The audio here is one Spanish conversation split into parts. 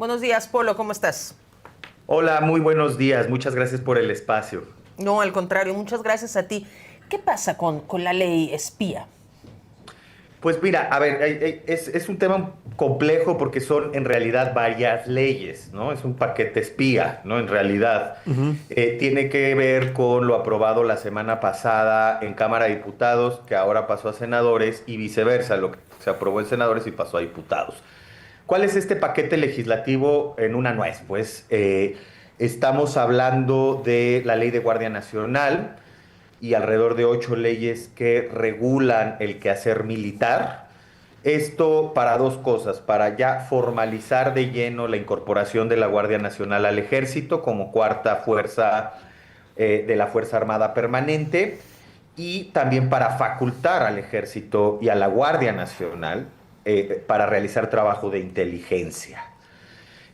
Buenos días, Polo, ¿cómo estás? Hola, muy buenos días. Muchas gracias por el espacio. No, al contrario, muchas gracias a ti. ¿Qué pasa con la ley espía? Pues mira, a ver, es un tema complejo porque son en realidad varias leyes, ¿no? Es un paquete espía, ¿no? En realidad. Ujú. Tiene que ver con lo aprobado la semana pasada en Cámara de Diputados, que ahora pasó a senadores, y viceversa, lo que se aprobó en senadores y pasó a diputados. ¿Cuál es este paquete legislativo en una nuez? Pues estamos hablando de la Ley de Guardia Nacional y alrededor de 8 leyes que regulan el quehacer militar. Esto para dos cosas, para ya formalizar de lleno la incorporación de la Guardia Nacional al Ejército como cuarta fuerza de la Fuerza Armada Permanente y también para facultar al Ejército y a la Guardia Nacional para realizar trabajo de inteligencia.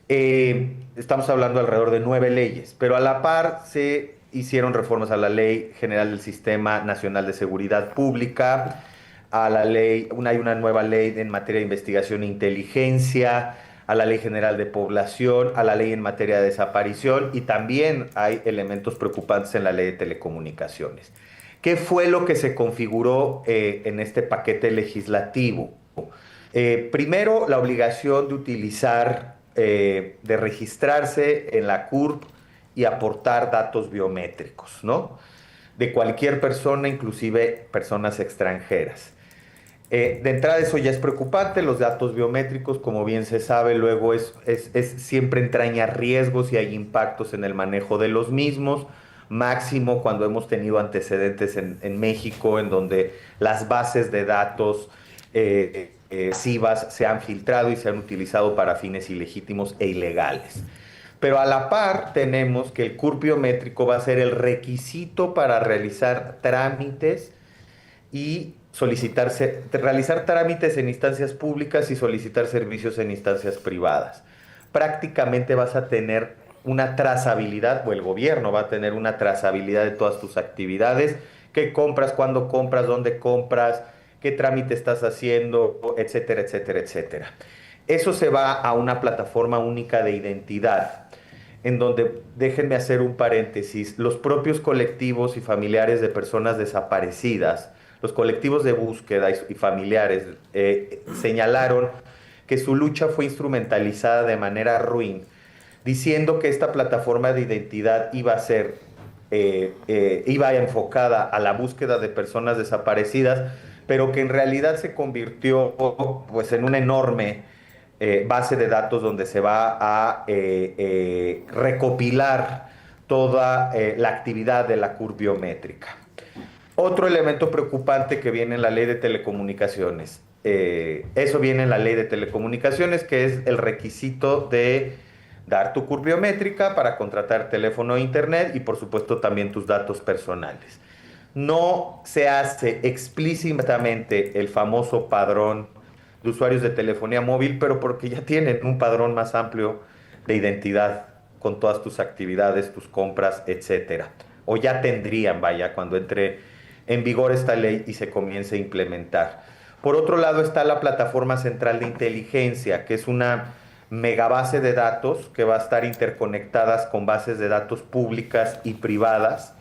Estamos hablando alrededor de 9 leyes, pero a la par se hicieron reformas a la Ley General del Sistema Nacional de Seguridad Pública, a la ley, hay una nueva ley en materia de investigación e inteligencia, a la Ley General de Población, a la ley en materia de desaparición y también hay elementos preocupantes en la ley de telecomunicaciones. ¿Qué fue lo que se configuró en este paquete legislativo? Primero, la obligación de utilizar, de registrarse en la CURP y aportar datos biométricos, ¿no? De cualquier persona, inclusive personas extranjeras. De entrada eso ya es preocupante, los datos biométricos, como bien se sabe, luego siempre entraña riesgos y hay impactos en el manejo de los mismos, máximo cuando hemos tenido antecedentes en México, en donde las bases de datos SIVAS se han filtrado y se han utilizado para fines ilegítimos e ilegales. Pero a la par tenemos que el CURP biométrico va a ser el requisito para realizar trámites y realizar trámites en instancias públicas y solicitar servicios en instancias privadas. Prácticamente vas a tener una trazabilidad, o el gobierno va a tener una trazabilidad de todas tus actividades, qué compras, cuándo compras, dónde compras, qué trámite estás haciendo, etcétera, etcétera, etcétera. Eso se va a una plataforma única de identidad, en donde, déjenme hacer un paréntesis, los propios colectivos y familiares de personas desaparecidas, los colectivos de búsqueda y familiares señalaron que su lucha fue instrumentalizada de manera ruin, diciendo que esta plataforma de identidad iba a ser, iba enfocada a la búsqueda de personas desaparecidas, pero que en realidad se convirtió pues, en una enorme base de datos donde se va a recopilar toda la actividad de la curva biométrica. Otro elemento preocupante que viene en la ley de telecomunicaciones. Eso viene en la ley de telecomunicaciones, que es el requisito de dar tu curva biométrica para contratar teléfono e internet y por supuesto también tus datos personales. No se hace explícitamente el famoso padrón de usuarios de telefonía móvil, pero porque ya tienen un padrón más amplio de identidad con todas tus actividades, tus compras, etcétera. O ya tendrían, vaya, cuando entre en vigor esta ley y se comience a implementar. Por otro lado está la plataforma central de inteligencia, que es una megabase de datos que va a estar interconectadas con bases de datos públicas y privadas.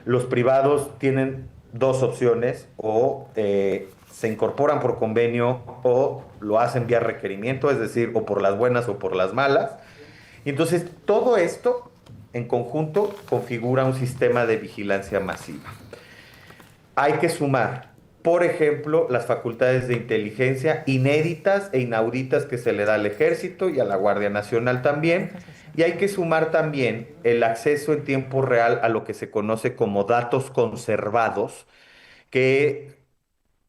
Los privados tienen dos opciones, o se incorporan por convenio o lo hacen vía requerimiento, es decir, o por las buenas o por las malas. Y entonces todo esto en conjunto configura un sistema de vigilancia masiva. Hay que sumar, por ejemplo, las facultades de inteligencia inéditas e inauditas que se le da al Ejército y a la Guardia Nacional también. Y hay que sumar también el acceso en tiempo real a lo que se conoce como datos conservados, que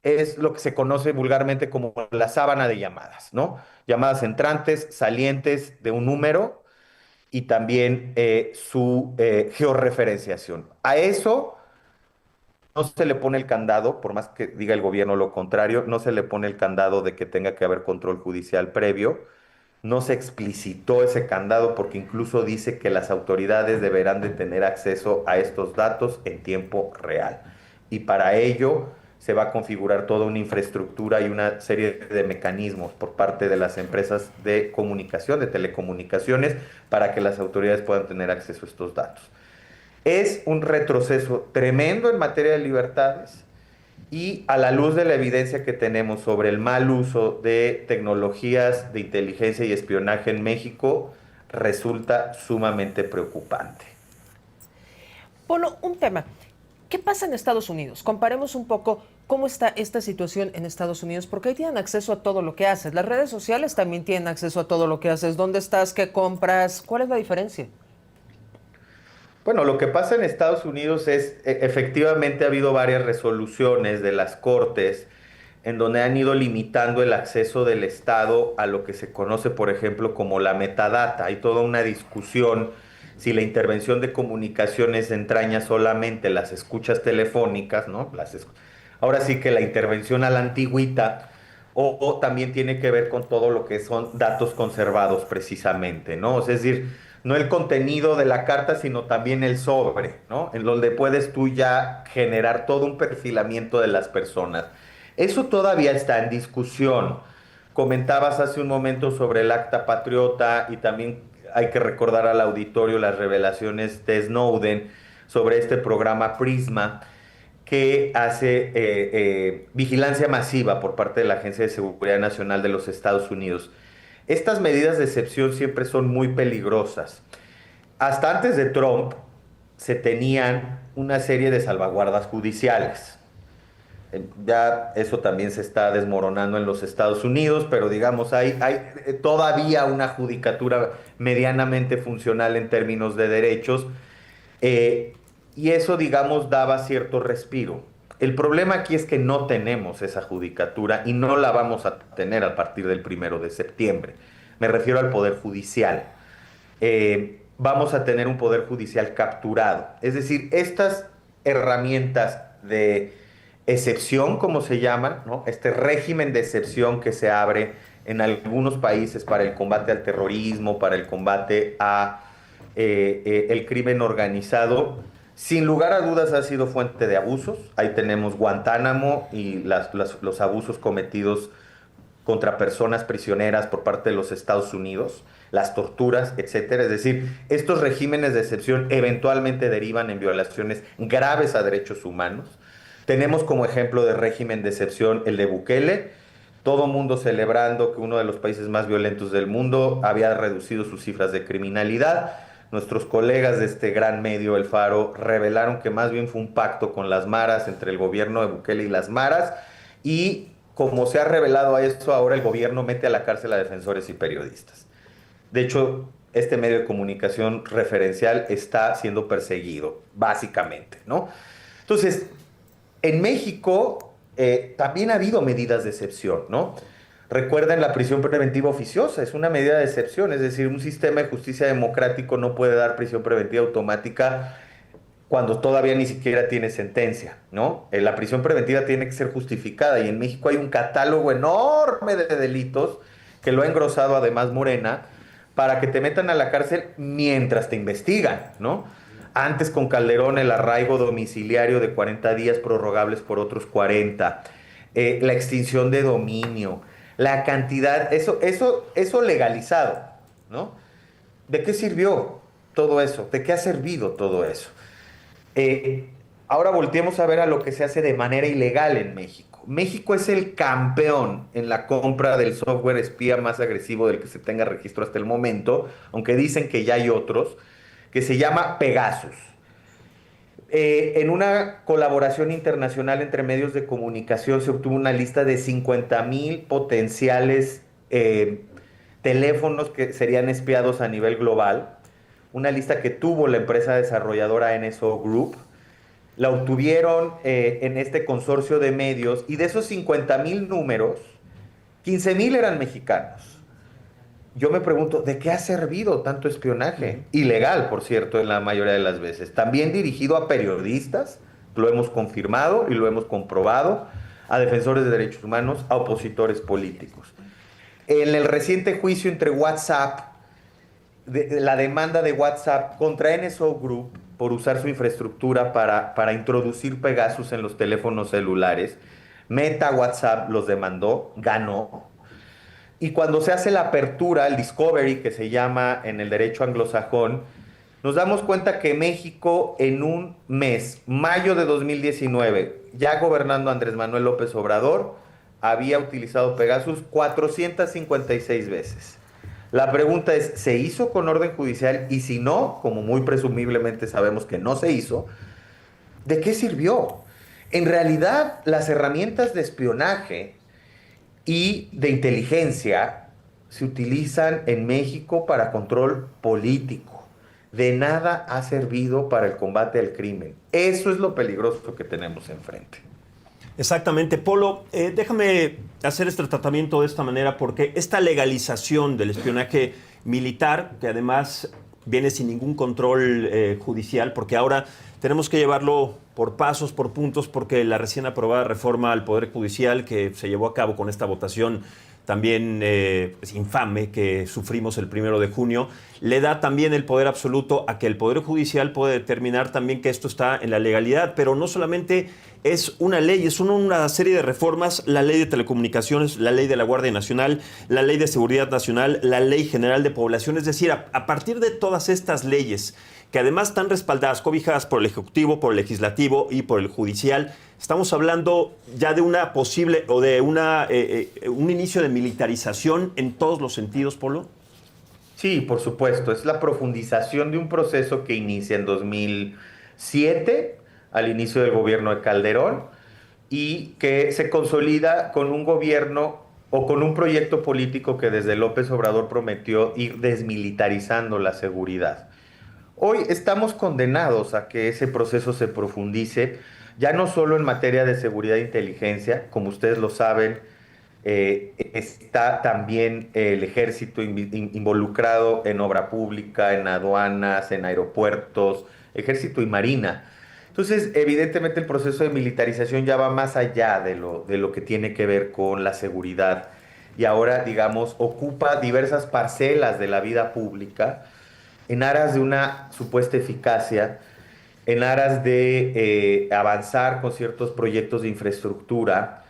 es lo que se conoce vulgarmente como la sábana de llamadas, ¿no? Llamadas entrantes, salientes de un número y también su georreferenciación. A eso no se le pone el candado, por más que diga el gobierno lo contrario, no se le pone el candado de que tenga que haber control judicial previo. No se explicitó ese candado porque incluso dice que las autoridades deberán de tener acceso a estos datos en tiempo real. Y para ello se va a configurar toda una infraestructura y una serie de mecanismos por parte de las empresas de comunicación, de telecomunicaciones, para que las autoridades puedan tener acceso a estos datos. Es un retroceso tremendo en materia de libertades y a la luz de la evidencia que tenemos sobre el mal uso de tecnologías de inteligencia y espionaje en México, resulta sumamente preocupante. Bueno, un tema. ¿Qué pasa en Estados Unidos? Comparemos un poco cómo está esta situación en Estados Unidos, porque ahí tienen acceso a todo lo que haces. Las redes sociales también tienen acceso a todo lo que haces. ¿Dónde estás? ¿Qué compras? ¿Cuál es la diferencia? Bueno, lo que pasa en Estados Unidos es, efectivamente ha habido varias resoluciones de las cortes en donde han ido limitando el acceso del Estado a lo que se conoce, por ejemplo, como la metadata. Hay toda una discusión si la intervención de comunicaciones entraña solamente las escuchas telefónicas, ¿no? Ahora sí que la intervención a la antigüita, o también tiene que ver con todo lo que son datos conservados precisamente, ¿no? O sea, es decir, no el contenido de la carta, sino también el sobre, ¿no? En donde puedes tú ya generar todo un perfilamiento de las personas. Eso todavía está en discusión. Comentabas hace un momento sobre el Acta Patriota y también hay que recordar al auditorio las revelaciones de Snowden sobre este programa Prisma que hace vigilancia masiva por parte de la Agencia de Seguridad Nacional de los Estados Unidos. Estas medidas de excepción siempre son muy peligrosas. Hasta antes de Trump se tenían una serie de salvaguardas judiciales. Ya eso también se está desmoronando en los Estados Unidos, pero digamos, hay todavía una judicatura medianamente funcional en términos de derechos, eh, y eso, digamos, daba cierto respiro. El problema aquí es que no tenemos esa judicatura y no la vamos a tener a partir del 1 de septiembre. Me refiero al Poder Judicial. Vamos a tener un Poder Judicial capturado. Es decir, estas herramientas de excepción, como se llama, ¿no? Este régimen de excepción que se abre en algunos países para el combate al terrorismo, para el combate a el crimen organizado, sin lugar a dudas ha sido fuente de abusos. Ahí tenemos Guantánamo y los abusos cometidos contra personas prisioneras por parte de los Estados Unidos, las torturas, etcétera. Es decir, estos regímenes de excepción eventualmente derivan en violaciones graves a derechos humanos. Tenemos como ejemplo de régimen de excepción el de Bukele, todo mundo celebrando que uno de los países más violentos del mundo había reducido sus cifras de criminalidad. Nuestros colegas de este gran medio, El Faro, revelaron que más bien fue un pacto con las maras, entre el gobierno de Bukele y las maras, y como se ha revelado a eso, ahora el gobierno mete a la cárcel a defensores y periodistas. De hecho, este medio de comunicación referencial está siendo perseguido, básicamente, ¿no? Entonces, en México también ha habido medidas de excepción, ¿no? Recuerden la prisión preventiva oficiosa, es una medida de excepción, es decir, un sistema de justicia democrático no puede dar prisión preventiva automática cuando todavía ni siquiera tiene sentencia, ¿no? La prisión preventiva tiene que ser justificada y en México hay un catálogo enorme de delitos que lo ha engrosado además Morena para que te metan a la cárcel mientras te investigan, ¿no? Antes con Calderón el arraigo domiciliario de 40 días prorrogables por otros 40, la extinción de dominio, la cantidad, eso legalizado, ¿no? ¿De qué sirvió todo eso? ¿De qué ha servido todo eso? Eh, Ahora volteemos a ver a lo que se hace de manera ilegal en México. México es el campeón en la compra del software espía más agresivo del que se tenga registro hasta el momento, aunque dicen que ya hay otros, que se llama Pegasus. En una colaboración internacional entre medios de comunicación se obtuvo una lista de 50,000 potenciales teléfonos que serían espiados a nivel global, una lista que tuvo la empresa desarrolladora NSO Group. La obtuvieron en este consorcio de medios y de esos 50,000 números, 15,000 eran mexicanos. Yo me pregunto, ¿de qué ha servido tanto espionaje? Ilegal, por cierto, en la mayoría de las veces. También dirigido a periodistas, lo hemos confirmado y lo hemos comprobado, a defensores de derechos humanos, a opositores políticos. En el reciente juicio entre WhatsApp, la demanda de WhatsApp contra NSO Group, por usar su infraestructura para introducir Pegasus en los teléfonos celulares. Meta, WhatsApp los demandó, ganó. Y cuando se hace la apertura, el discovery, que se llama en el derecho anglosajón, nos damos cuenta que México en un mes, mayo de 2019, ya gobernando Andrés Manuel López Obrador, había utilizado Pegasus 456 veces. La pregunta es, ¿se hizo con orden judicial? Y si no, como muy presumiblemente sabemos que no se hizo, ¿de qué sirvió? En realidad, las herramientas de espionaje y de inteligencia se utilizan en México para control político. De nada ha servido para el combate al crimen. Eso es lo peligroso que tenemos enfrente. Exactamente. Polo, déjame hacer este tratamiento de esta manera porque esta legalización del espionaje militar, que además viene sin ningún control judicial, porque ahora tenemos que llevarlo por pasos, por puntos, porque la recién aprobada reforma al Poder Judicial que se llevó a cabo con esta votación también infame que sufrimos el 1 de junio, le da también el poder absoluto a que el Poder Judicial puede determinar también que esto está en la legalidad, pero no solamente es una ley, es una serie de reformas, la ley de telecomunicaciones, la ley de la Guardia Nacional, la ley de Seguridad Nacional, la ley general de población, es decir, a partir de todas estas leyes, que además están respaldadas, cobijadas por el Ejecutivo, por el Legislativo y por el Judicial, estamos hablando ya de una posible o de un inicio de militarización en todos los sentidos, Polo. Sí, por supuesto. Es la profundización de un proceso que inicia en 2007, al inicio del gobierno de Calderón, y que se consolida con un gobierno o con un proyecto político que desde López Obrador prometió ir desmilitarizando la seguridad. Hoy estamos condenados a que ese proceso se profundice, ya no solo en materia de seguridad e inteligencia, como ustedes lo saben, está también el ejército involucrado en obra pública, en aduanas, en aeropuertos, ejército y marina. Entonces, evidentemente el proceso de militarización ya va más allá de lo que tiene que ver con la seguridad y ahora, digamos, ocupa diversas parcelas de la vida pública en aras de una supuesta eficacia, en aras de avanzar con ciertos proyectos de infraestructura,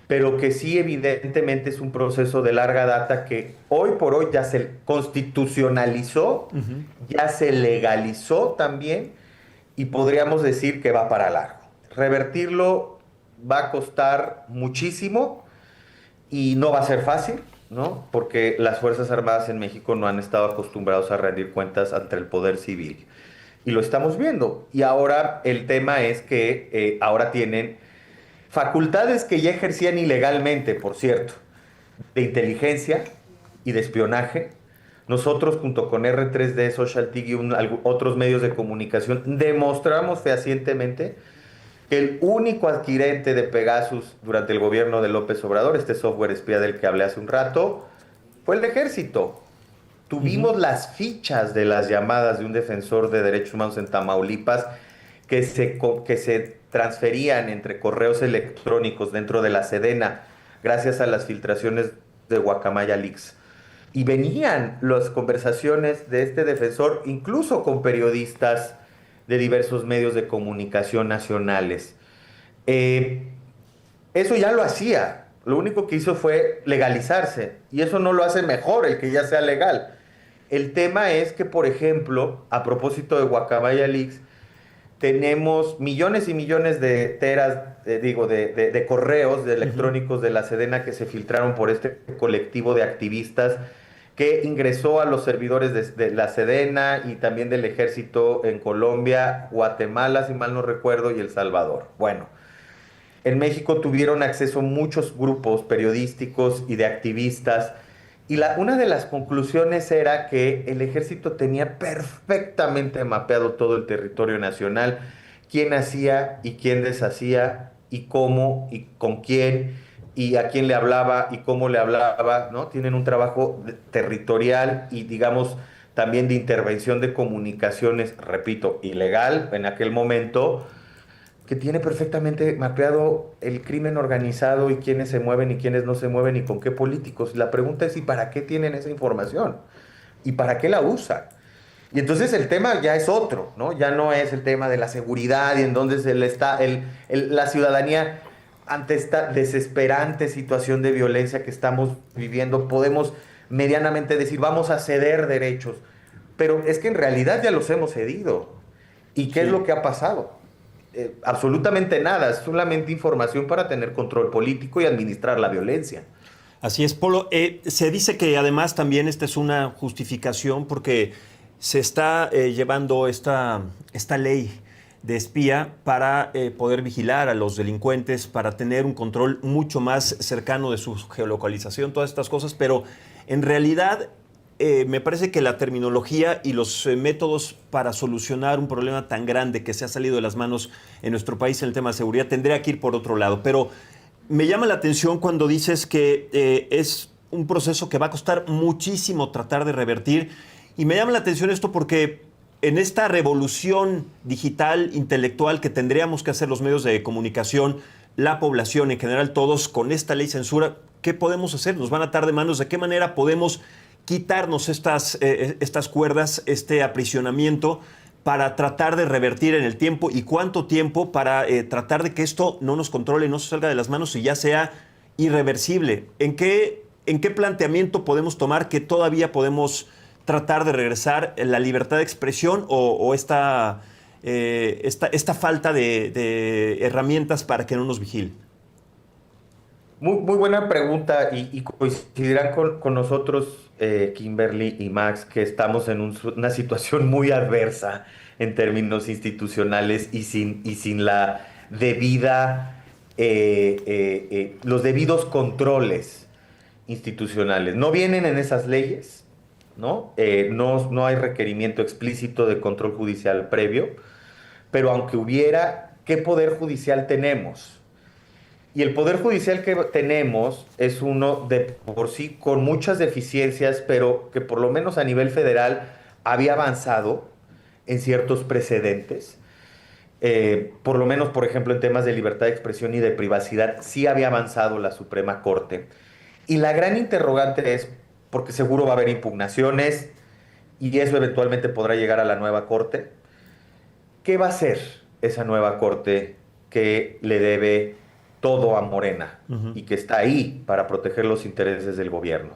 pero que sí evidentemente es un proceso de larga data que hoy por hoy ya se constitucionalizó, ya se legalizó también y podríamos decir que va para largo. Revertirlo va a costar muchísimo y no va a ser fácil, ¿no? Porque las Fuerzas Armadas en México no han estado acostumbrados a rendir cuentas ante el poder civil. Y lo estamos viendo. Y ahora el tema es que ahora tienen facultades que ya ejercían ilegalmente, por cierto, de inteligencia y de espionaje. Nosotros, junto con R3D, SocialTIC y otros medios de comunicación, demostramos fehacientemente que el único adquirente de Pegasus durante el gobierno de López Obrador, este software espía del que hablé hace un rato, fue el ejército. Tuvimos las fichas de las llamadas de un defensor de derechos humanos en Tamaulipas que se transferían entre correos electrónicos dentro de la Sedena gracias a las filtraciones de Guacamaya Leaks. Y venían las conversaciones de este defensor incluso con periodistas de diversos medios de comunicación nacionales. Eso ya lo hacía. Lo único que hizo fue legalizarse. Y eso no lo hace mejor el que ya sea legal. El tema es que, por ejemplo, a propósito de Guacamaya Leaks, tenemos millones y millones de teras, de correos de electrónicos de la Sedena que se filtraron por este colectivo de activistas que ingresó a los servidores de la Sedena y también del ejército en Colombia, Guatemala, si mal no recuerdo, y El Salvador. Bueno, en México tuvieron acceso muchos grupos periodísticos y de activistas y una de las conclusiones era que el ejército tenía perfectamente mapeado todo el territorio nacional, quién hacía y quién deshacía y cómo y con quién y a quién le hablaba y cómo le hablaba, ¿no? Tienen un trabajo territorial y digamos también de intervención de comunicaciones, repito, ilegal en aquel momento, que tiene perfectamente mapeado el crimen organizado y quiénes se mueven y quiénes no se mueven y con qué políticos. La pregunta es, ¿y para qué tienen esa información? ¿Y para qué la usan? Y entonces el tema ya es otro, ¿no? Ya no es el tema de la seguridad y en donde la ciudadanía ante esta desesperante situación de violencia que estamos viviendo, podemos medianamente decir, vamos a ceder derechos, pero es que en realidad ya los hemos cedido. ¿Y qué es Sí. lo que ha pasado? Absolutamente nada, es solamente información para tener control político y administrar la violencia. Así es, Polo. Se dice que además también esta es una justificación porque se está llevando esta ley de espía para poder vigilar a los delincuentes, para tener un control mucho más cercano de su geolocalización, todas estas cosas, pero en realidad me parece que la terminología y los métodos para solucionar un problema tan grande que se ha salido de las manos en nuestro país en el tema de seguridad tendría que ir por otro lado, pero me llama la atención cuando dices que es un proceso que va a costar muchísimo tratar de revertir. Y me llama la atención esto porque en esta revolución digital, intelectual que tendríamos que hacer los medios de comunicación, la población en general, todos con esta ley censura, ¿qué podemos hacer? ¿Nos van a atar de manos? ¿De qué manera podemos quitarnos estas cuerdas, este aprisionamiento, para tratar de revertir en el tiempo y cuánto tiempo para tratar de que esto no nos controle, no se salga de las manos y ya sea irreversible? ¿En qué planteamiento podemos tomar que todavía podemos tratar de regresar la libertad de expresión o esta falta de herramientas para que no nos vigilen? Muy buena pregunta y coincidirán con nosotros, Kimberly y Max, que estamos en una situación muy adversa en términos institucionales y sin la debida, los debidos controles institucionales. No vienen en esas leyes, ¿no? No hay requerimiento explícito de control judicial previo, pero aunque hubiera, ¿qué poder judicial tenemos? Y el poder judicial que tenemos es uno de por sí con muchas deficiencias, pero que por lo menos a nivel federal había avanzado en ciertos precedentes. Por lo menos, por ejemplo, en temas de libertad de expresión y de privacidad, sí había avanzado la Suprema Corte. Y la gran interrogante es, porque seguro va a haber impugnaciones y eso eventualmente podrá llegar a la nueva Corte, ¿qué va a hacer esa nueva Corte que le debe todo a Morena Ujú. y que está ahí para proteger los intereses del gobierno?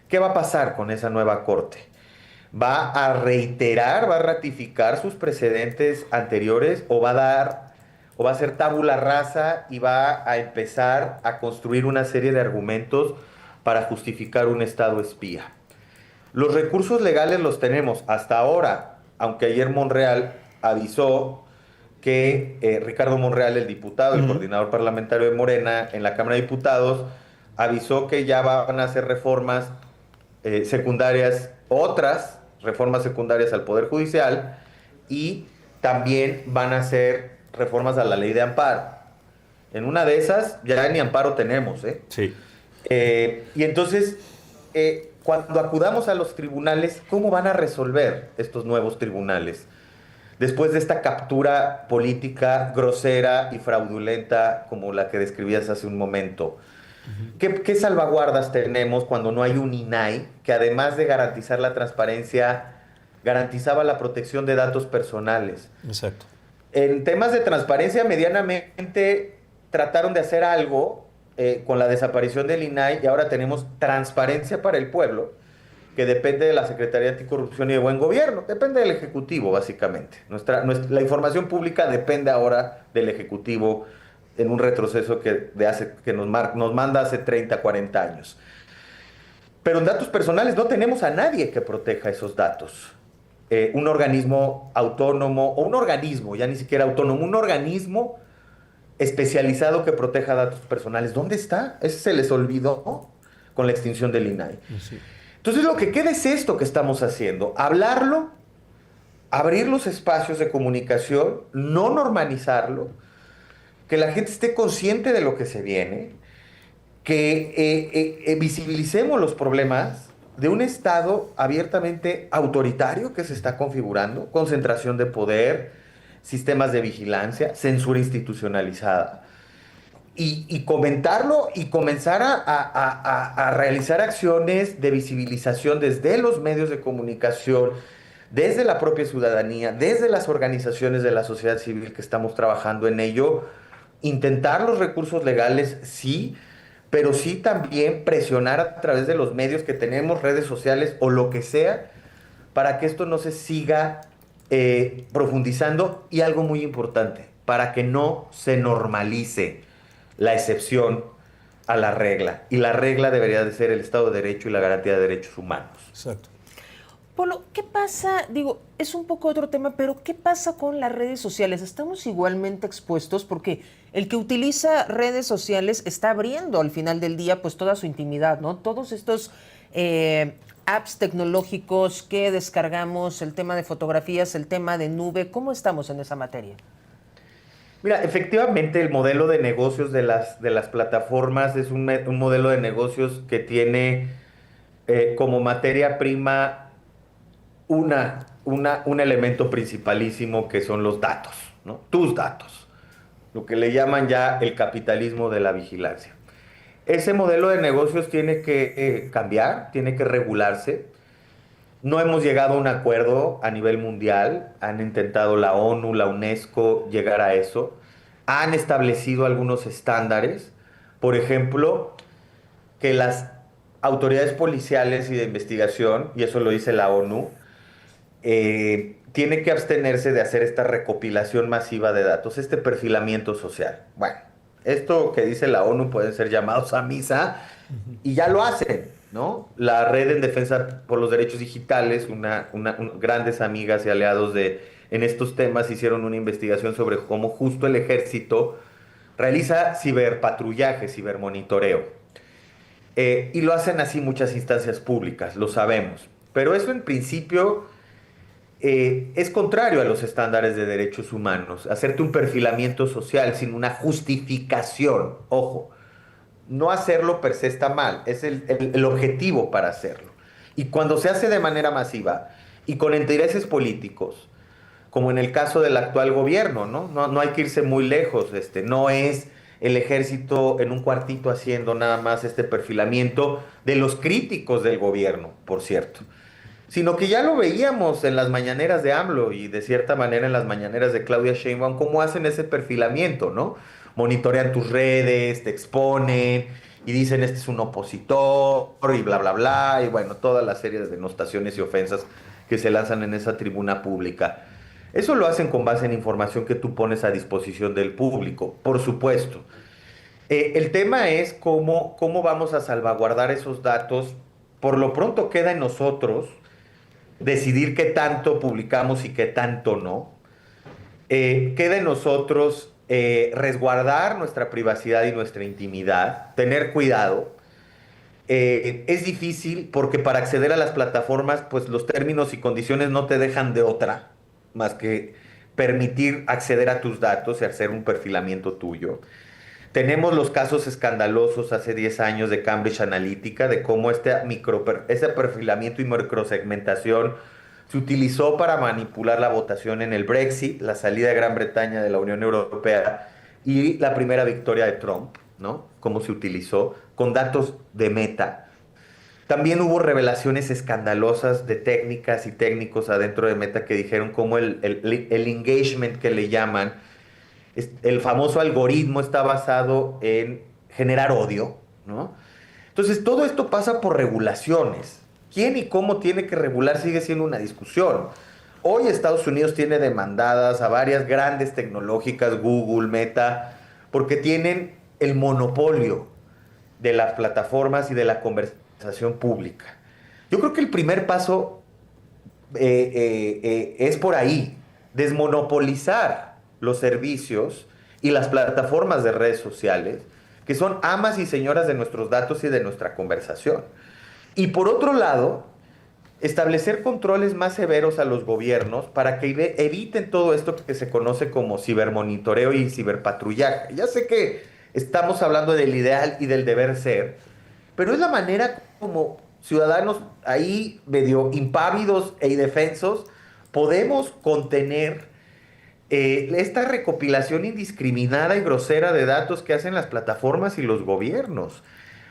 ¿Qué va a pasar con esa nueva Corte? ¿Va a reiterar, va a ratificar sus precedentes anteriores o va a ser tabula rasa y va a empezar a construir una serie de argumentos para justificar un estado espía? Los recursos legales los tenemos hasta ahora, aunque ayer Monreal avisó que Ricardo Monreal, el diputado, el Ujú. coordinador parlamentario de Morena en la Cámara de Diputados, avisó que ya van a hacer reformas secundarias, otras reformas secundarias al Poder Judicial y también van a hacer reformas a la ley de amparo. En una de esas ya ni amparo tenemos, ¿eh? Sí. Y entonces, cuando acudamos a los tribunales, ¿cómo van a resolver estos nuevos tribunales? Después de esta captura política grosera y fraudulenta como la que describías hace un momento. ¿Qué salvaguardas tenemos cuando no hay un INAI que además de garantizar la transparencia, garantizaba la protección de datos personales? Exacto. En temas de transparencia, medianamente trataron de hacer algo con la desaparición del INAI y ahora tenemos transparencia para el pueblo, que depende de la Secretaría de Anticorrupción y de Buen Gobierno. Depende del Ejecutivo, básicamente. La información pública depende ahora del Ejecutivo en un retroceso que nos manda hace 30, 40 años. Pero en datos personales no tenemos a nadie que proteja esos datos. Un organismo autónomo, o un organismo, ya ni siquiera autónomo, un organismo especializado que proteja datos personales. ¿Dónde está? Ese se les olvidó con la extinción del INAI. Sí. Entonces lo que queda es esto que estamos haciendo, hablarlo, abrir los espacios de comunicación, no normalizarlo, que la gente esté consciente de lo que se viene, que visibilicemos los problemas de un Estado abiertamente autoritario que se está configurando, concentración de poder, sistemas de vigilancia, censura institucionalizada. Y comentarlo y comenzar a realizar acciones de visibilización desde los medios de comunicación, desde la propia ciudadanía, desde las organizaciones de la sociedad civil que estamos trabajando en ello, intentar los recursos legales, sí, pero sí también presionar a través de los medios que tenemos, redes sociales o lo que sea, para que esto no se siga profundizando y algo muy importante, para que no se normalice la excepción a la regla. Y la regla debería de ser el Estado de Derecho y la garantía de derechos humanos. Exacto. Polo, ¿qué pasa? Digo, es un poco otro tema, pero ¿qué pasa con las redes sociales? ¿Estamos igualmente expuestos? Porque el que utiliza redes sociales está abriendo al final del día pues toda su intimidad, ¿no? Todos estos apps tecnológicos que descargamos, el tema de fotografías, el tema de nube, ¿cómo estamos en esa materia? Mira, efectivamente el modelo de negocios de las plataformas es un modelo de negocios que tiene como materia prima un elemento principalísimo que son los datos, ¿no? Tus datos, lo que le llaman ya el capitalismo de la vigilancia. Ese modelo de negocios tiene que cambiar, tiene que regularse. No hemos llegado a un acuerdo a nivel mundial, han intentado la ONU, la UNESCO llegar a eso, han establecido algunos estándares, por ejemplo, que las autoridades policiales y de investigación, y eso lo dice la ONU, tiene que abstenerse de hacer esta recopilación masiva de datos, este perfilamiento social. Bueno, esto que dice la ONU pueden ser llamados a misa y ya lo hacen, ¿no? La Red en Defensa por los Derechos Digitales, grandes amigas y aliados en estos temas, hicieron una investigación sobre cómo justo el ejército realiza ciberpatrullaje, cibermonitoreo. Y lo hacen así muchas instancias públicas, lo sabemos. Pero eso en principio es contrario a los estándares de derechos humanos. Hacerte un perfilamiento social sin una justificación, ojo, no hacerlo per se está mal, es el objetivo para hacerlo. Y cuando se hace de manera masiva y con intereses políticos, como en el caso del actual gobierno, ¿no? No hay que irse muy lejos, no es el ejército en un cuartito haciendo nada más este perfilamiento de los críticos del gobierno, por cierto, sino que ya lo veíamos en las mañaneras de AMLO y de cierta manera en las mañaneras de Claudia Sheinbaum, cómo hacen ese perfilamiento, ¿no? Monitorean tus redes, te exponen y dicen este es un opositor y bla, bla, bla, y bueno, toda la serie de denostaciones y ofensas que se lanzan en esa tribuna pública. Eso lo hacen con base en información que tú pones a disposición del público, por supuesto. El tema es cómo vamos a salvaguardar esos datos. Por lo pronto queda en nosotros decidir qué tanto publicamos y qué tanto no. Queda en nosotros resguardar nuestra privacidad y nuestra intimidad, tener cuidado. Es difícil porque para acceder a las plataformas, pues los términos y condiciones no te dejan de otra, más que permitir acceder a tus datos y hacer un perfilamiento tuyo. Tenemos los casos escandalosos hace 10 años de Cambridge Analytica, de cómo ese perfilamiento y microsegmentación se utilizó para manipular la votación en el Brexit, la salida de Gran Bretaña de la Unión Europea y la primera victoria de Trump, ¿no? Cómo se utilizó con datos de Meta. También hubo revelaciones escandalosas de técnicas y técnicos adentro de Meta que dijeron cómo el engagement que le llaman, el famoso algoritmo está basado en generar odio, ¿no? Entonces, todo esto pasa por regulaciones. ¿Quién y cómo tiene que regular sigue siendo una discusión? Hoy Estados Unidos tiene demandadas a varias grandes tecnológicas, Google, Meta, porque tienen el monopolio de las plataformas y de la conversación pública. Yo creo que el primer paso es por ahí, desmonopolizar los servicios y las plataformas de redes sociales, que son amas y señoras de nuestros datos y de nuestra conversación. Y por otro lado, establecer controles más severos a los gobiernos para que eviten todo esto que se conoce como cibermonitoreo y ciberpatrullaje. Ya sé que estamos hablando del ideal y del deber ser, pero es la manera como ciudadanos ahí medio impávidos e indefensos podemos contener esta recopilación indiscriminada y grosera de datos que hacen las plataformas y los gobiernos.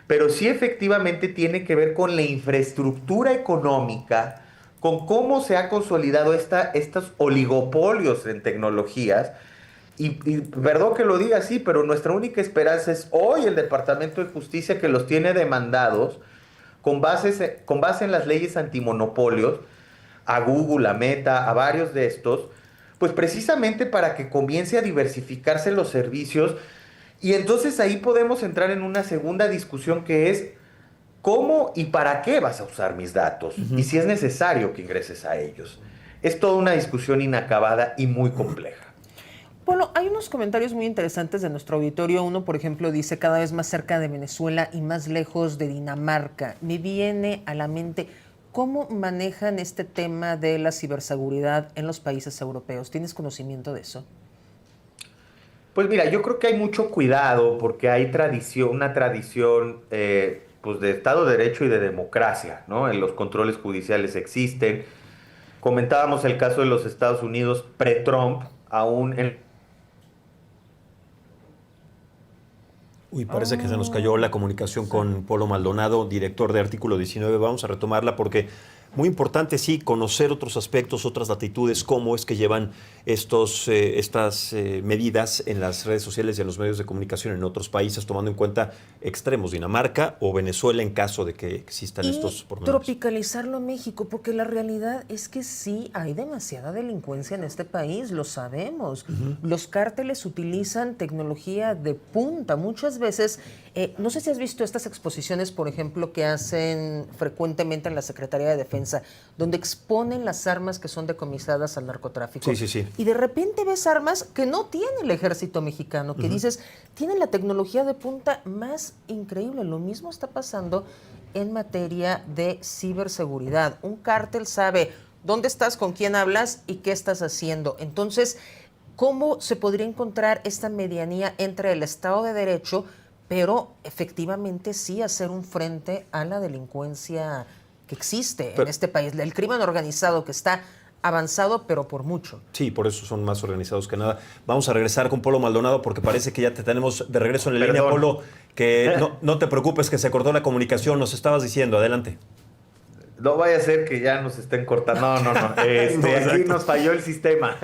Pero sí efectivamente tiene que ver con la infraestructura económica, con cómo se ha consolidado estos oligopolios en tecnologías. Y perdón que lo diga así, pero nuestra única esperanza es hoy el Departamento de Justicia que los tiene demandados con base en las leyes antimonopolios, a Google, a Meta, a varios de estos, pues precisamente para que comience a diversificarse los servicios. Y entonces ahí podemos entrar en una segunda discusión que es cómo y para qué vas a usar mis datos y si es necesario que ingreses a ellos. Es toda una discusión inacabada y muy compleja. Bueno, hay unos comentarios muy interesantes de nuestro auditorio. Uno, por ejemplo, dice cada vez más cerca de Venezuela y más lejos de Dinamarca. Me viene a la mente, ¿cómo manejan este tema de la ciberseguridad en los países europeos? ¿Tienes conocimiento de eso? Pues mira, yo creo que hay mucho cuidado porque hay una tradición pues de Estado de Derecho y de democracia, ¿no? En los controles judiciales existen. Comentábamos el caso de los Estados Unidos pre-Trump, aún en... Uy, parece que se nos cayó la comunicación con Polo Maldonado, director de Artículo 19. Vamos a retomarla porque muy importante, sí, conocer otros aspectos, otras latitudes, cómo es que llevan estas medidas en las redes sociales y en los medios de comunicación en otros países, tomando en cuenta extremos, Dinamarca o Venezuela, en caso de que existan estos pormenores. Tropicalizarlo a México, porque la realidad es que sí hay demasiada delincuencia en este país, lo sabemos. Los cárteles utilizan tecnología de punta muchas veces. No sé si has visto estas exposiciones, por ejemplo, que hacen frecuentemente en la Secretaría de Defensa, donde exponen las armas que son decomisadas al narcotráfico. Sí. Y de repente ves armas que no tiene el ejército mexicano, que dices, tienen la tecnología de punta más increíble. Lo mismo está pasando en materia de ciberseguridad. Un cártel sabe dónde estás, con quién hablas y qué estás haciendo. Entonces, ¿cómo se podría encontrar esta medianía entre el Estado de Derecho, pero efectivamente sí hacer un frente a la delincuencia que existe en este país, el crimen organizado que está avanzado, pero por mucho? Sí, por eso son más organizados que nada. Vamos a regresar con Polo Maldonado porque parece que ya te tenemos de regreso en la línea, Polo. Que no te preocupes, que se cortó la comunicación. Nos estabas diciendo, adelante. No vaya a ser que ya nos estén cortando. No. Aquí nos falló el sistema.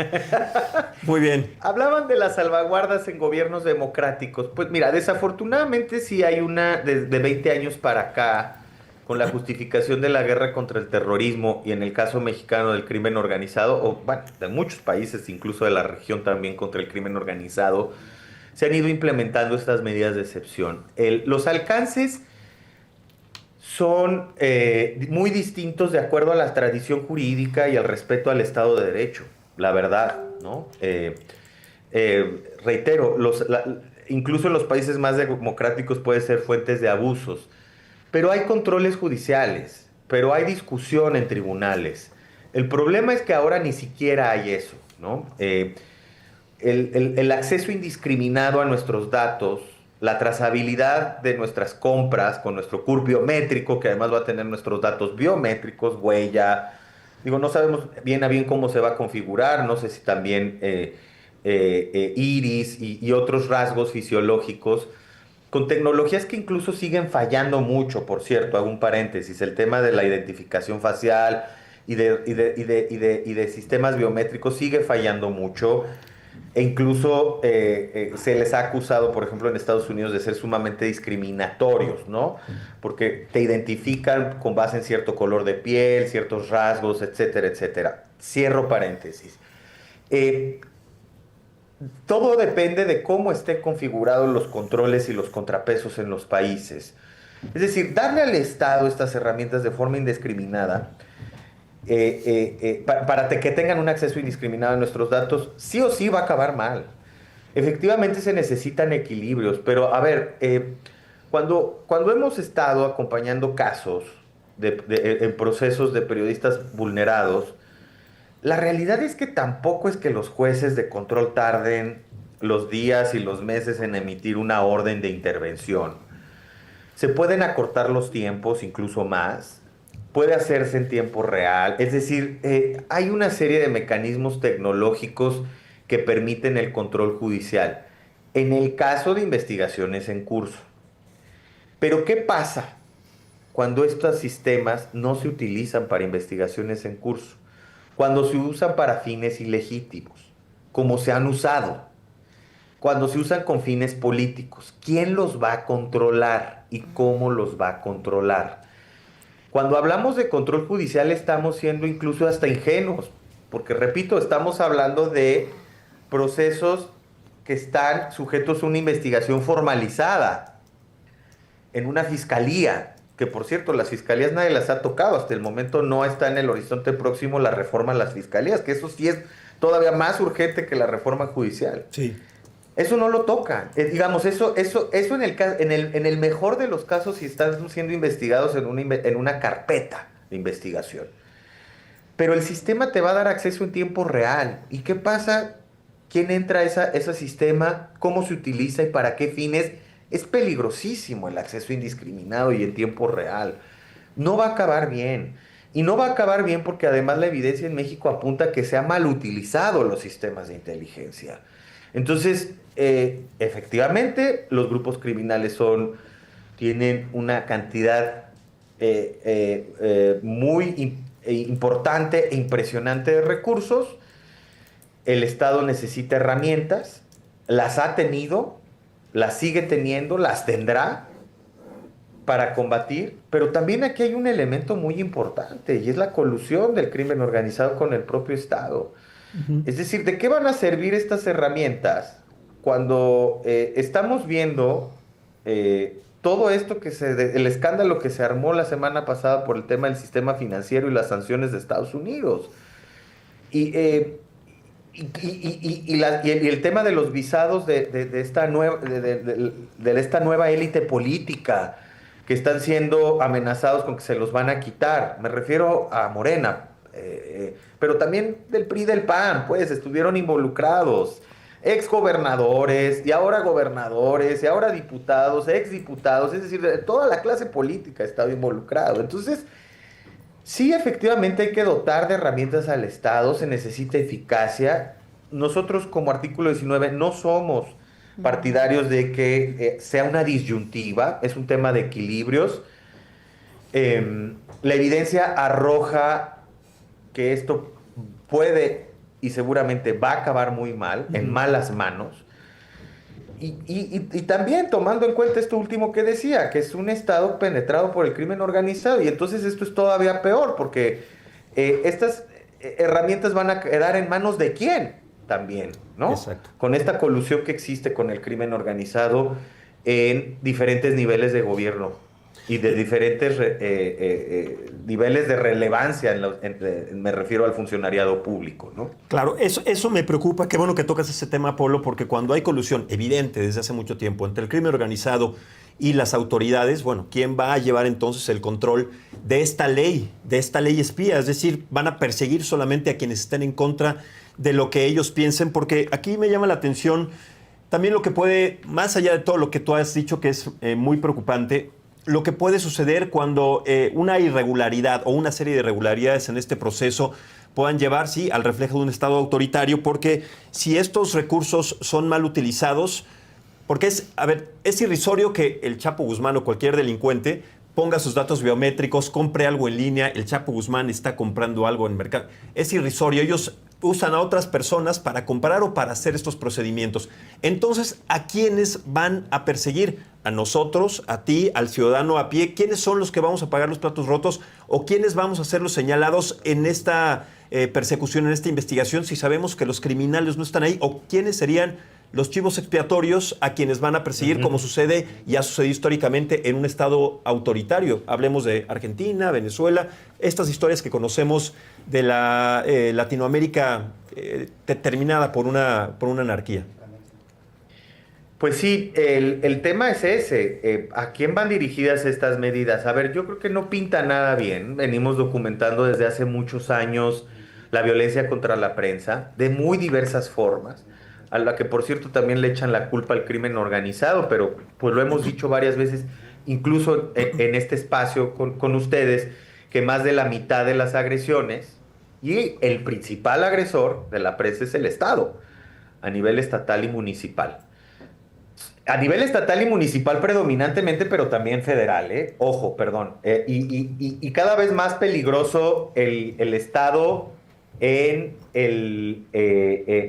Muy bien. Hablaban de las salvaguardas en gobiernos democráticos. Pues mira, desafortunadamente sí hay una de 20 años para acá, con la justificación de la guerra contra el terrorismo y en el caso mexicano del crimen organizado, o bueno, de muchos países, incluso de la región también contra el crimen organizado, se han ido implementando estas medidas de excepción. Los alcances son muy distintos de acuerdo a la tradición jurídica y al respeto al Estado de Derecho, la verdad, ¿no? Reitero, incluso en los países más democráticos puede ser fuentes de abusos. Pero hay controles judiciales, pero hay discusión en tribunales. El problema es que ahora ni siquiera hay eso, ¿no? El acceso indiscriminado a nuestros datos, la trazabilidad de nuestras compras con nuestro CURP biométrico, que además va a tener nuestros datos biométricos, huella. Digo, no sabemos bien a bien cómo se va a configurar, no sé si también iris y otros rasgos fisiológicos, con tecnologías que incluso siguen fallando mucho, por cierto, hago un paréntesis, el tema de la identificación facial y de sistemas biométricos sigue fallando mucho, e incluso se les ha acusado, por ejemplo, en Estados Unidos de ser sumamente discriminatorios, ¿no? Porque te identifican con base en cierto color de piel, ciertos rasgos, etcétera, etcétera. Cierro paréntesis. Todo depende de cómo estén configurados los controles y los contrapesos en los países. Es decir, darle al Estado estas herramientas de forma indiscriminada para que tengan un acceso indiscriminado a nuestros datos, sí o sí va a acabar mal. Efectivamente se necesitan equilibrios, pero a ver, cuando hemos estado acompañando casos en procesos de periodistas vulnerados, la realidad es que tampoco es que los jueces de control tarden los días y los meses en emitir una orden de intervención. Se pueden acortar los tiempos, incluso más. Puede hacerse en tiempo real. Es decir, hay una serie de mecanismos tecnológicos que permiten el control judicial en el caso de investigaciones en curso. Pero ¿qué pasa cuando estos sistemas no se utilizan para investigaciones en curso, cuando se usan para fines ilegítimos, como se han usado, cuando se usan con fines políticos? ¿Quién los va a controlar y cómo los va a controlar? Cuando hablamos de control judicial estamos siendo incluso hasta ingenuos, porque repito, estamos hablando de procesos que están sujetos a una investigación formalizada en una fiscalía, que por cierto, las fiscalías nadie las ha tocado, hasta el momento no está en el horizonte próximo la reforma a las fiscalías, que eso sí es todavía más urgente que la reforma judicial. Sí. Eso no lo toca. Digamos, eso en el mejor de los casos, si están siendo investigados en una carpeta de investigación. Pero el sistema te va a dar acceso en tiempo real. ¿Y qué pasa? ¿Quién entra a ese sistema? ¿Cómo se utiliza y para qué fines? Es peligrosísimo el acceso indiscriminado y en tiempo real. No va a acabar bien. Y no va a acabar bien porque además la evidencia en México apunta a que se han mal utilizado los sistemas de inteligencia. Entonces, efectivamente, los grupos criminales tienen una cantidad muy importante e impresionante de recursos. El Estado necesita herramientas, las ha tenido, las sigue teniendo, las tendrá para combatir, pero también aquí hay un elemento muy importante y es la colusión del crimen organizado con el propio Estado. Es decir, ¿de qué van a servir estas herramientas cuando estamos viendo todo esto el escándalo que se armó la semana pasada por el tema del sistema financiero y las sanciones de Estados Unidos? Y el tema de los visados de esta nueva élite política que están siendo amenazados con que se los van a quitar. Me refiero a Morena. Pero también del PRI y del PAN, pues, estuvieron involucrados. Exgobernadores, y ahora gobernadores, y ahora diputados, exdiputados, es decir, toda la clase política ha estado involucrado. Entonces, sí, efectivamente hay que dotar de herramientas al Estado, se necesita eficacia. Nosotros, como artículo 19, no somos partidarios de que sea una disyuntiva, es un tema de equilibrios. La evidencia arroja que esto puede y seguramente va a acabar muy mal, en malas manos. Y también tomando en cuenta esto último que decía, que es un Estado penetrado por el crimen organizado, y entonces esto es todavía peor, porque estas herramientas van a quedar en manos de quién también, ¿no? Exacto. Con esta colusión que existe con el crimen organizado en diferentes niveles de gobierno y de diferentes niveles de relevancia, me refiero al funcionariado público, ¿no? Claro, eso me preocupa. Qué bueno que tocas ese tema, Polo, porque cuando hay colusión evidente desde hace mucho tiempo entre el crimen organizado y las autoridades, bueno, ¿quién va a llevar entonces el control de esta ley espía? Es decir, van a perseguir solamente a quienes estén en contra de lo que ellos piensen, porque aquí me llama la atención también lo que puede, más allá de todo lo que tú has dicho que es muy preocupante, lo que puede suceder cuando una irregularidad o una serie de irregularidades en este proceso puedan llevar, sí, al reflejo de un Estado autoritario, porque si estos recursos son mal utilizados, porque es irrisorio que el Chapo Guzmán o cualquier delincuente ponga sus datos biométricos, compre algo en línea, el Chapo Guzmán está comprando algo en el mercado. Es irrisorio, ellos usan a otras personas para comprar o para hacer estos procedimientos. Entonces, ¿a quiénes van a perseguir? ¿A nosotros, a ti, al ciudadano a pie? ¿Quiénes son los que vamos a pagar los platos rotos? ¿O quiénes vamos a ser los señalados en esta persecución, en esta investigación, si sabemos que los criminales no están ahí? ¿O quiénes serían los chivos expiatorios a quienes van a perseguir, como sucede y ha sucedido históricamente en un Estado autoritario? Hablemos de Argentina, Venezuela, estas historias que conocemos de la Latinoamérica determinada por una anarquía. Pues sí, el tema es ese. ¿A quién van dirigidas estas medidas? A ver, yo creo que no pinta nada bien. Venimos documentando desde hace muchos años la violencia contra la prensa de muy diversas formas, a la que por cierto también le echan la culpa al crimen organizado, pero pues lo hemos dicho varias veces, incluso en este espacio con ustedes, que más de la mitad de las agresiones y el principal agresor de la prensa es el Estado, a nivel estatal y municipal. A nivel estatal y municipal predominantemente, pero también federal, ¿eh? Ojo, perdón. Y cada vez más peligroso el Estado en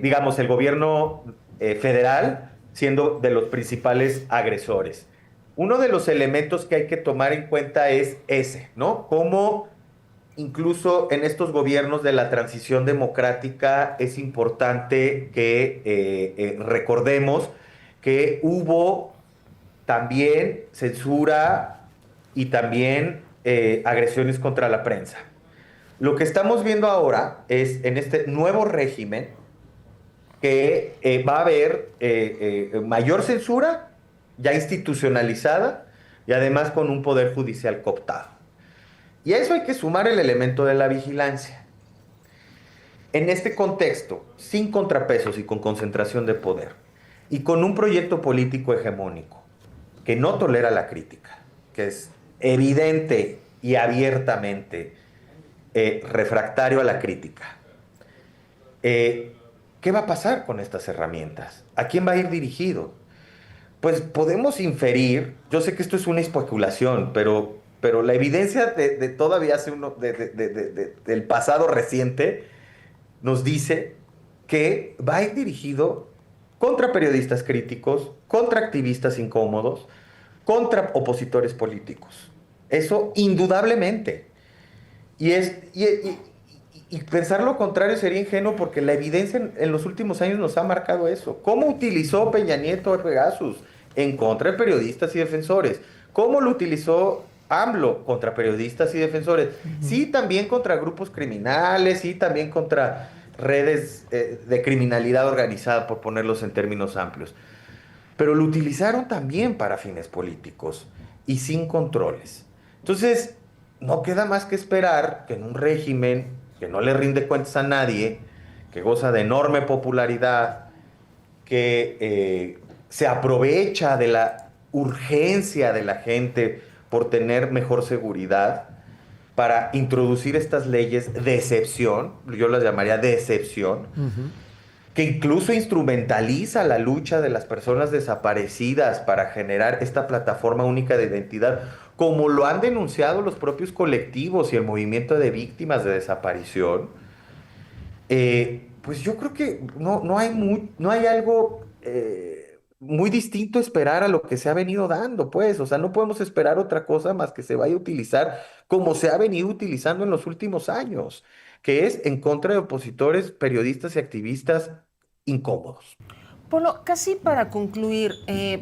digamos, el gobierno federal siendo de los principales agresores. Uno de los elementos que hay que tomar en cuenta es ese, ¿no? Cómo incluso en estos gobiernos de la transición democrática es importante que recordemos que hubo también censura y también agresiones contra la prensa. Lo que estamos viendo ahora es en este nuevo régimen que va a haber mayor censura ya institucionalizada y además con un poder judicial cooptado. Y a eso hay que sumar el elemento de la vigilancia. En este contexto, sin contrapesos y con concentración de poder, y con un proyecto político hegemónico que no tolera la crítica, que es evidente y abiertamente refractario a la crítica, ¿qué va a pasar con estas herramientas? ¿A quién va a ir dirigido? Pues podemos inferir, yo sé que esto es una especulación, pero la evidencia de todavía hace del pasado reciente nos dice que va a ir dirigido contra periodistas críticos, contra activistas incómodos, contra opositores políticos. Eso indudablemente. Y pensar lo contrario sería ingenuo porque la evidencia en los últimos años nos ha marcado eso. ¿Cómo utilizó Peña Nieto el Pegasus en contra de periodistas y defensores? ¿Cómo lo utilizó AMLO contra periodistas y defensores? Sí, también contra grupos criminales, sí, también contra redes de criminalidad organizada, por ponerlos en términos amplios. Pero lo utilizaron también para fines políticos y sin controles. Entonces, no queda más que esperar que en un régimen que no le rinde cuentas a nadie, que goza de enorme popularidad, que se aprovecha de la urgencia de la gente por tener mejor seguridad, para introducir estas leyes de excepción, yo las llamaría de excepción, que incluso instrumentaliza la lucha de las personas desaparecidas para generar esta plataforma única de identidad, como lo han denunciado los propios colectivos y el movimiento de víctimas de desaparición. Pues yo creo que no hay algo muy distinto a esperar a lo que se ha venido dando, pues. O sea, no podemos esperar otra cosa más que se vaya a utilizar como se ha venido utilizando en los últimos años, que es en contra de opositores, periodistas y activistas incómodos. Polo, casi para concluir,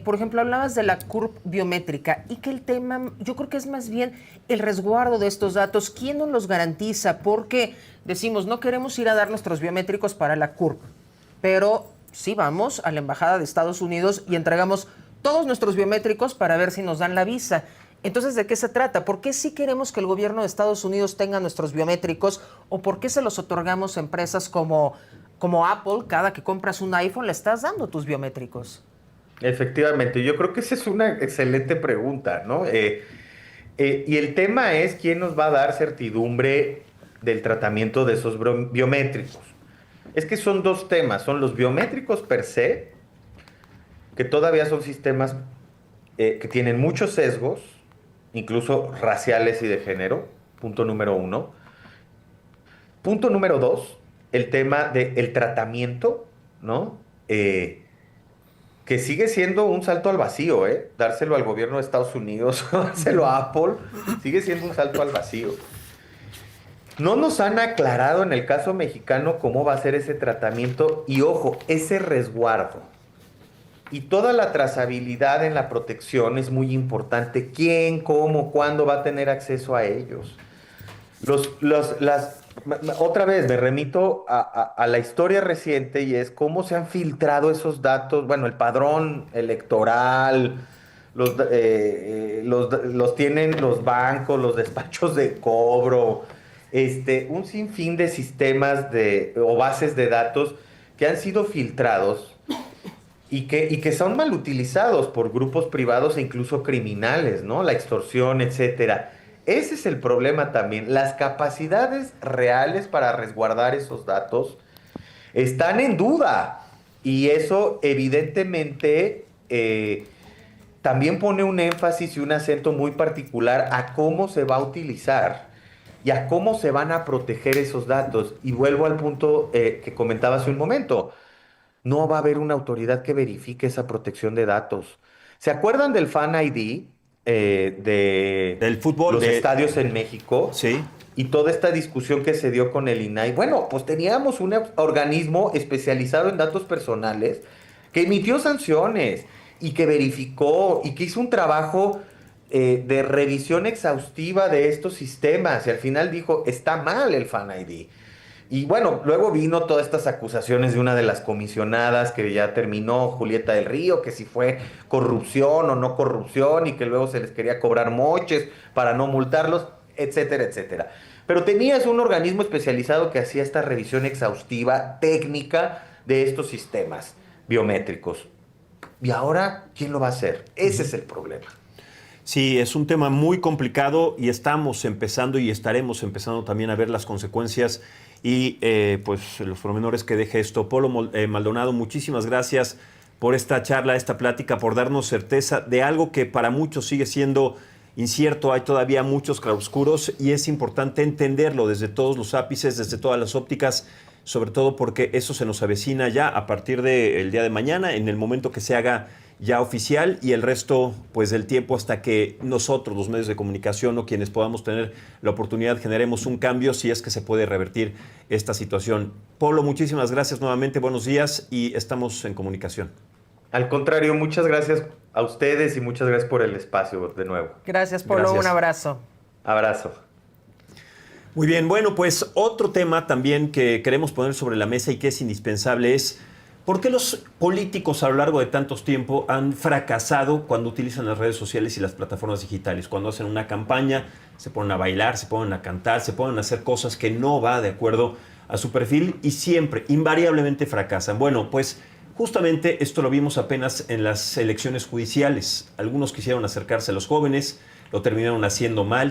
por ejemplo, hablabas de la CURP biométrica y que el tema, yo creo que es más bien el resguardo de estos datos. ¿Quién nos los garantiza? Porque decimos, no queremos ir a dar nuestros biométricos para la CURP, pero sí vamos a la Embajada de Estados Unidos y entregamos todos nuestros biométricos para ver si nos dan la visa. Entonces, ¿de qué se trata? ¿Por qué sí queremos que el gobierno de Estados Unidos tenga nuestros biométricos o por qué se los otorgamos a empresas como Apple? Cada que compras un iPhone le estás dando tus biométricos. Efectivamente, yo creo que esa es una excelente pregunta, ¿no? Y el tema es quién nos va a dar certidumbre del tratamiento de esos biométricos. Es que son dos temas, son los biométricos per se, que todavía son sistemas que tienen muchos sesgos, incluso raciales y de género, punto número uno. Punto número dos, el tema del tratamiento, ¿no? Que sigue siendo un salto al vacío, ¿eh? Dárselo al gobierno de Estados Unidos, dárselo a Apple, sigue siendo un salto al vacío. No nos han aclarado en el caso mexicano cómo va a ser ese tratamiento y, ojo, ese resguardo. Y toda la trazabilidad en la protección es muy importante. ¿Quién, cómo, cuándo va a tener acceso a ellos? Otra vez me remito a la historia reciente y es cómo se han filtrado esos datos. Bueno, el padrón electoral, los tienen los bancos, los despachos de cobro, un sinfín de sistemas o bases de datos que han sido filtrados y que son mal utilizados por grupos privados e incluso criminales, ¿no? La extorsión, etcétera. Ese es el problema también. Las capacidades reales para resguardar esos datos están en duda. Y eso evidentemente también pone un énfasis y un acento muy particular a cómo se va a utilizar y a cómo se van a proteger esos datos. Y vuelvo al punto que comentaba hace un momento. No va a haber una autoridad que verifique esa protección de datos. ¿Se acuerdan del Fan ID de Del fútbol. los estadios en México? Sí. Y toda esta discusión que se dio con el INAI. Bueno, pues teníamos un organismo especializado en datos personales que emitió sanciones y que verificó y que hizo un trabajo de revisión exhaustiva de estos sistemas. Y al final dijo, está mal el Fan ID. Y bueno, luego vino todas estas acusaciones de una de las comisionadas que ya terminó, Julieta del Río, que si fue corrupción o no corrupción y que luego se les quería cobrar moches para no multarlos, etcétera, etcétera. Pero tenías un organismo especializado que hacía esta revisión exhaustiva, técnica, de estos sistemas biométricos. ¿Y ahora quién lo va a hacer? Ese es el problema. Sí, es un tema muy complicado y estamos empezando y estaremos empezando también a ver las consecuencias y pues los pormenores que deje esto. Polo Maldonado, muchísimas gracias por esta charla, esta plática, por darnos certeza de algo que para muchos sigue siendo incierto. Hay todavía muchos claroscuros y es importante entenderlo desde todos los ápices, desde todas las ópticas, sobre todo porque eso se nos avecina ya a partir del día de mañana, en el momento que se haga ya oficial, y el resto pues del tiempo hasta que nosotros, los medios de comunicación o quienes podamos tener la oportunidad, generemos un cambio si es que se puede revertir esta situación. Polo, muchísimas gracias nuevamente, buenos días y estamos en comunicación. Al contrario, muchas gracias a ustedes y muchas gracias por el espacio de nuevo. Gracias, Polo. Gracias. Un abrazo. Abrazo. Muy bien, bueno, pues otro tema también que queremos poner sobre la mesa y que es indispensable es ¿por qué los políticos a lo largo de tantos tiempo han fracasado cuando utilizan las redes sociales y las plataformas digitales? Cuando hacen una campaña, se ponen a bailar, se ponen a cantar, se ponen a hacer cosas que no va de acuerdo a su perfil y siempre, invariablemente fracasan. Bueno, pues justamente esto lo vimos apenas en las elecciones judiciales. Algunos quisieron acercarse a los jóvenes, lo terminaron haciendo mal.